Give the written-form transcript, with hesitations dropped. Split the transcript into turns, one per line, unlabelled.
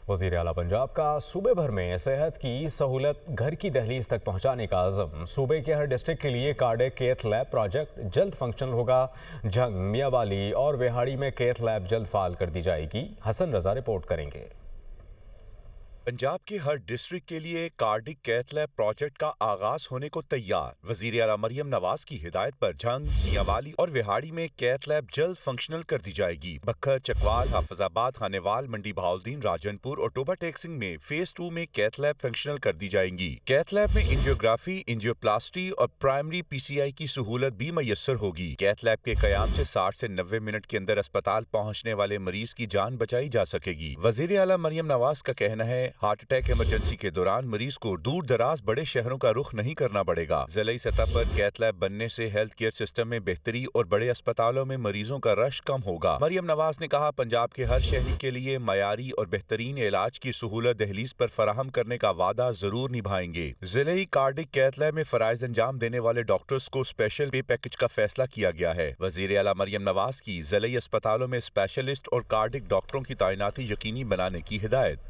वज़ीर आला पंजाब का सूबे भर में सेहत की सहूलत घर की दहलीज तक पहुंचाने का अज़म। सूबे के हर डिस्ट्रिक्ट के लिए कार्डिक केथ लैब प्रोजेक्ट जल्द फंक्शनल होगा। झंग, मियांवाली और वेहाड़ी में केथ लैब जल्द फाल कर दी जाएगी। हसन रजा रिपोर्ट करेंगे।
पंजाब के हर डिस्ट्रिक्ट के लिए कार्डिक कैथ लैब प्रोजेक्ट का आगाज होने को तैयार। वज़ीर आला मरियम नवाज की हिदायत पर झंग, मियांवाली और वेहाड़ी में कैथ लैब जल्द फंक्शनल कर दी जाएगी। बखर, चकवाल, हाफिजाबाद, खानेवाल, मंडी बहाउद्दीन, राजनपुर और टोबा टेक्सिंग में फेज 2 में कैथ लैब फंक्शनल कर दी जाएंगी। कैथ लैब में एंजियोग्राफी, एंजियोप्लास्टी और प्राइमरी PCI की सहूलत भी मैसर होगी। कैथ लैब के कयाम से 60 से 90 मिनट के अंदर अस्पताल पहुँचने वाले मरीज की जान बचाई जा सकेगी। वज़ीर आला मरियम नवाज का कहना है, हार्ट अटैक इमरजेंसी के दौरान मरीज को दूर दराज बड़े शहरों का रुख नहीं करना पड़ेगा। जिलाई सतह पर कैथ लैब बनने से हेल्थ केयर सिस्टम में बेहतरी और बड़े अस्पतालों में मरीजों का रश कम होगा। मरियम नवाज ने कहा, पंजाब के हर शहरी के लिए मयारी और बेहतरीन इलाज की सहूलत दहलीज पर फराहम करने का वादा जरूर निभाएंगे। जिलाई कार्डिक कैथ लैब में फराइज अंजाम देने वाले डॉक्टर्स को स्पेशल पे पैकेज का फैसला किया गया है। वज़ीर आला मरियम नवाज की जिलाई अस्पतालों में स्पेशलिस्ट और कार्डिक डॉक्टरों की तैनाती यकीनी बनाने की हिदायत।